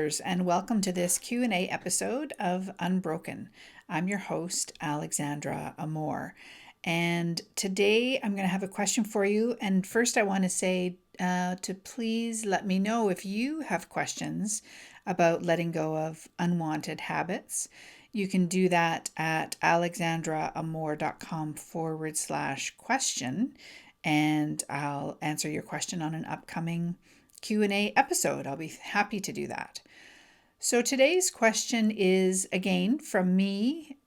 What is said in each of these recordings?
lovers, and welcome to this Q&A episode of Unbroken. I'm your host, Alexandra Amor, and today I'm going to have a question for you. And first, I want to say to please let me know if you have questions about letting go of unwanted habits. You can do that at alexandraamor.com/question, and I'll answer your question on an upcoming Q&A episode. I'll be happy to do that. So today's question is again from me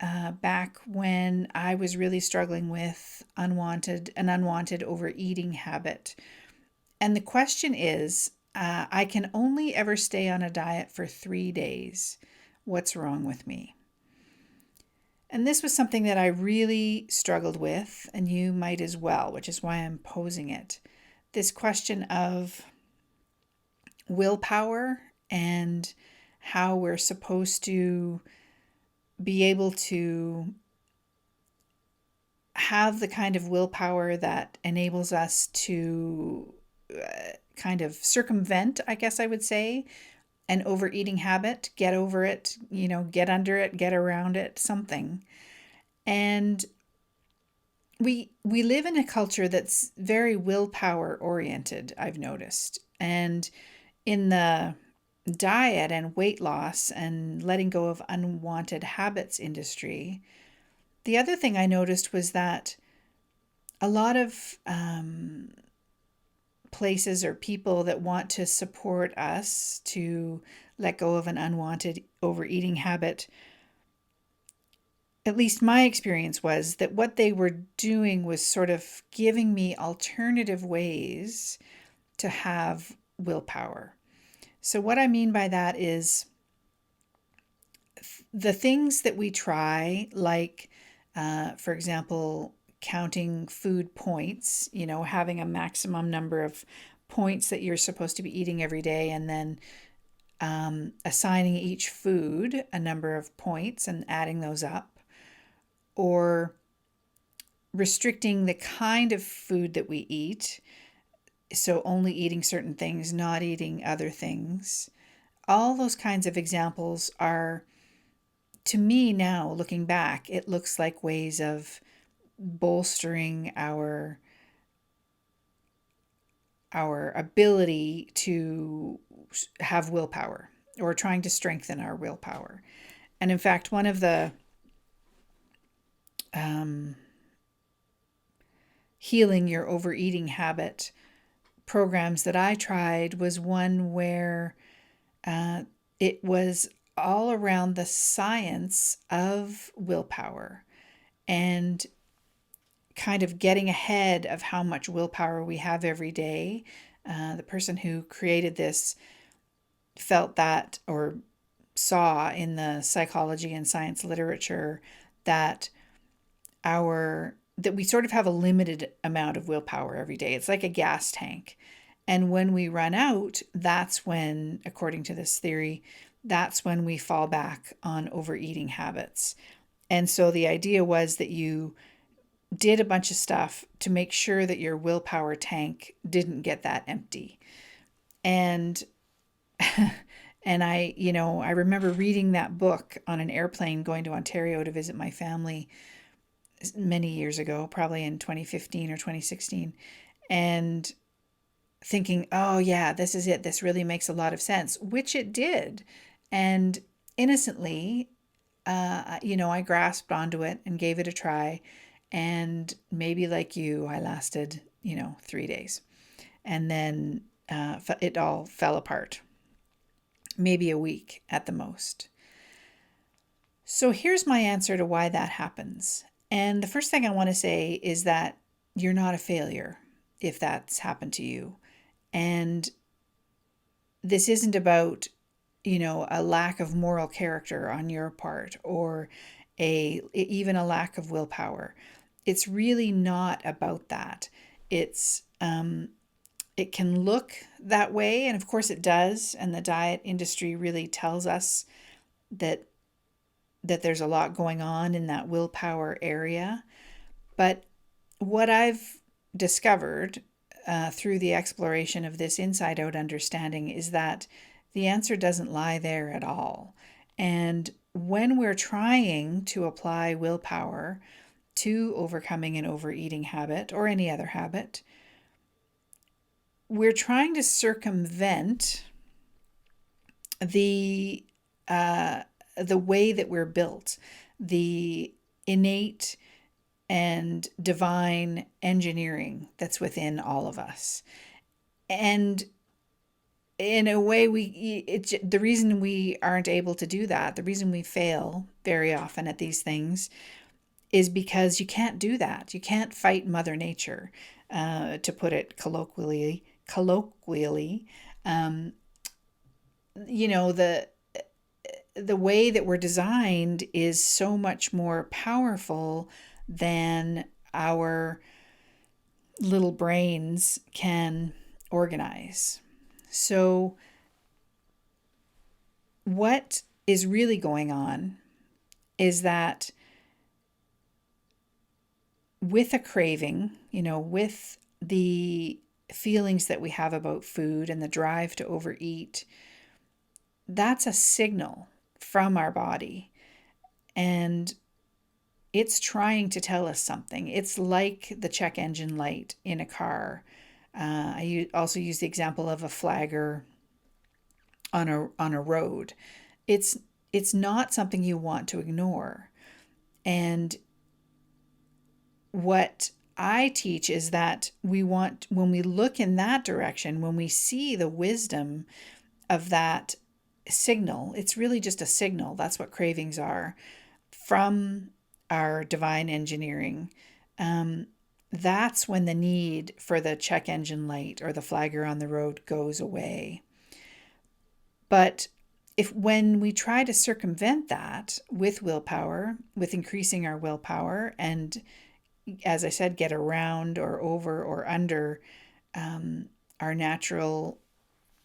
back when I was really struggling with an unwanted overeating habit. And the question is, I can only ever stay on a diet for 3 days. What's wrong with me? And this was something that I really struggled with, and you might as well, which is why I'm posing it. This question of willpower and how we're supposed to be able to have the kind of willpower that enables us to kind of circumvent, I guess I would say, an overeating habit, get over it, get under it, get around it, something. And we live in a culture that's very willpower oriented, I've noticed. And in the diet and weight loss and letting go of unwanted habits industry, the other thing I noticed was that a lot of places or people that want to support us to let go of an unwanted overeating habit, at least my experience was that what they were doing was sort of giving me alternative ways to have willpower. So what I mean by that is the things that we try, like, for example, counting food points, having a maximum number of points that you're supposed to be eating every day, and then assigning each food a number of points and adding those up, or restricting the kind of food that we eat. So only eating certain things, not eating other things. All those kinds of examples are, to me now, looking back, it looks like ways of bolstering our ability to have willpower, or trying to strengthen our willpower. And in fact, one of the healing your overeating habit programs that I tried was one where it was all around the science of willpower and kind of getting ahead of how much willpower we have every day. The person who created this felt that, or saw in the psychology and science literature, that that we sort of have a limited amount of willpower every day. It's like a gas tank. And when we run out, that's when, according to this theory, that's when we fall back on overeating habits. And so the idea was that you did a bunch of stuff to make sure that your willpower tank didn't get that empty. And and I remember reading that book on an airplane going to Ontario to visit my family many years ago, probably in 2015 or 2016, and thinking, oh yeah, this is it. This really makes a lot of sense, which it did. And innocently, I grasped onto it and gave it a try. And maybe like you, I lasted, 3 days. And then it all fell apart. Maybe a week at the most. So here's my answer to why that happens. And the first thing I want to say is that you're not a failure if that's happened to you. And this isn't about, a lack of moral character on your part, or even a lack of willpower. It's really not about that. It can look that way, and of course it does. And the diet industry really tells us that there's a lot going on in that willpower area. But what I've discovered through the exploration of this inside out understanding is that The answer doesn't lie there at all. And when we're trying to apply willpower to overcoming an overeating habit or any other habit, we're trying to circumvent the the way that we're built, the innate and divine engineering that's within all of us. And in a way, the reason we aren't able to do that, the reason we fail very often at these things, is because you can't do that. You can't fight Mother Nature, to put it colloquially. Um, you know, the way that we're designed is so much more powerful than our little brains can organize. So, what is really going on is that with a craving, with the feelings that we have about food and the drive to overeat, that's a signal from our body. And it's trying to tell us something. It's like the check engine light in a car. I also use the example of a flagger on a road. It's not something you want to ignore. And what I teach is that when we look in that direction, when we see the wisdom of that signal, it's really just a signal. That's what cravings are from our divine engineering. That's when the need for the check engine light or the flagger on the road goes away. But when we try to circumvent that with willpower, with increasing our willpower, and as I said, get around or over or under our natural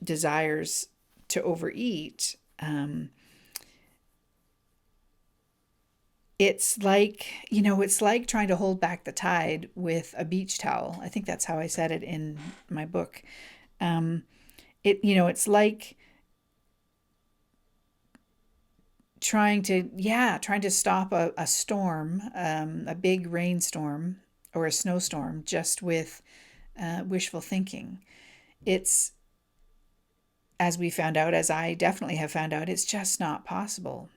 desires to overeat, it's like trying to hold back the tide with a beach towel. I think that's how I said it in my book. It's like trying to stop a storm, a big rainstorm or a snowstorm, just with wishful thinking. It's, as we found out, as I definitely have found out, it's just not possible.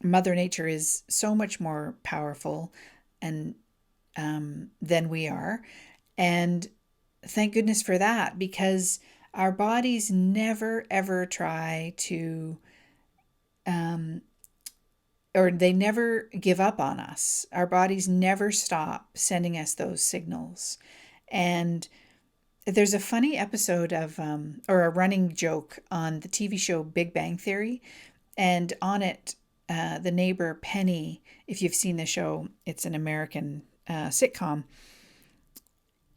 Mother Nature is so much more powerful and than we are, and thank goodness for that, because our bodies never ever try to or they never give up on us. Our bodies never stop sending us those signals. And there's a funny episode of, or a running joke on the TV show Big Bang Theory. And on it, the neighbor Penny, if you've seen the show, it's an American sitcom.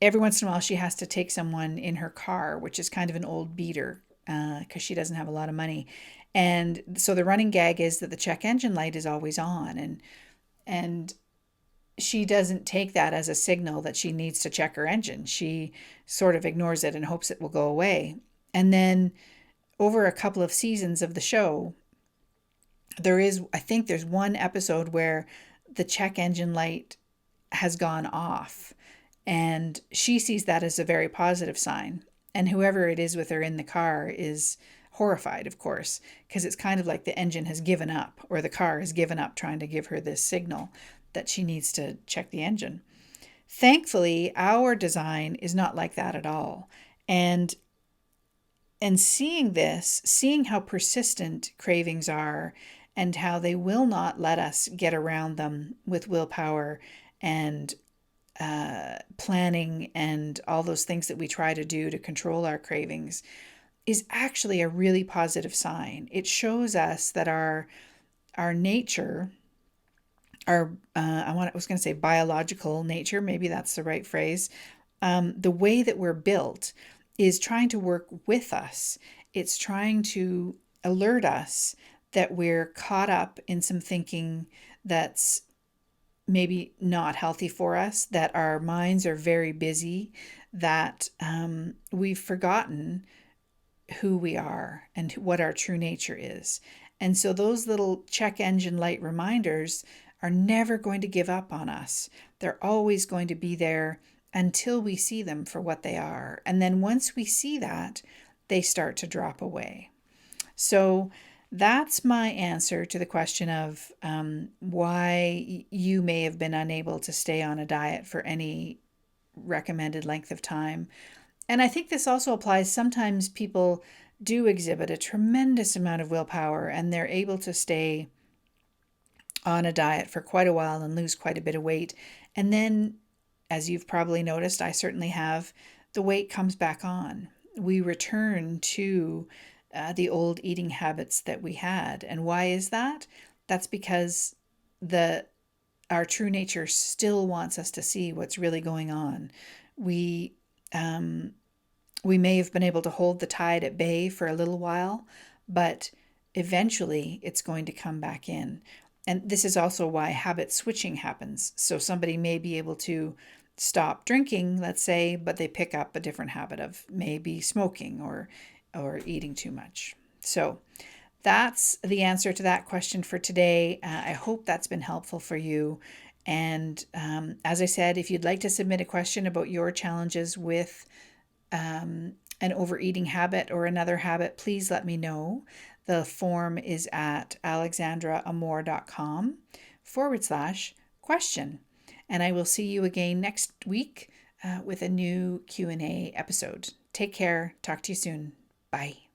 Every once in a while, she has to take someone in her car, which is kind of an old beater because she doesn't have a lot of money. And so the running gag is that the check engine light is always on, and she doesn't take that as a signal that she needs to check her engine. She sort of ignores it and hopes it will go away. And then over a couple of seasons of the show, I think there's one episode where the check engine light has gone off, and she sees that as a very positive sign. And whoever it is with her in the car is horrified, of course, because it's kind of like the engine has given up, or the car has given up trying to give her this signal that she needs to check the engine. Thankfully, our design is not like that at all. And seeing how persistent cravings are and how they will not let us get around them with willpower and planning and all those things that we try to do to control our cravings, is actually a really positive sign. It shows us that our nature, I was going to say biological nature, maybe that's the right phrase, the way that we're built is trying to work with us. It's trying to alert us that we're caught up in some thinking that's maybe not healthy for us, that our minds are very busy, that we've forgotten who we are and what our true nature is. And so those little check engine light reminders are never going to give up on us. They're always going to be there until we see them for what they are. And then once we see that, they start to drop away. So that's my answer to the question of why you may have been unable to stay on a diet for any recommended length of time. And I think this also applies. Sometimes people do exhibit a tremendous amount of willpower and they're able to stay on a diet for quite a while and lose quite a bit of weight. And then, as you've probably noticed, I certainly have, the weight comes back on. We return to the old eating habits that we had. And why is that? That's because the our true nature still wants us to see what's really going on. We we may have been able to hold the tide at bay for a little while, but eventually it's going to come back in. And this is also why habit switching happens. So somebody may be able to stop drinking, let's say, but they pick up a different habit of maybe smoking or eating too much. So that's the answer to that question for today. I hope that's been helpful for you. And as I said, if you'd like to submit a question about your challenges with an overeating habit or another habit, please let me know. The form is at alexandraamor.com/question. And I will see you again next week with a new Q&A episode. Take care. Talk to you soon. Bye.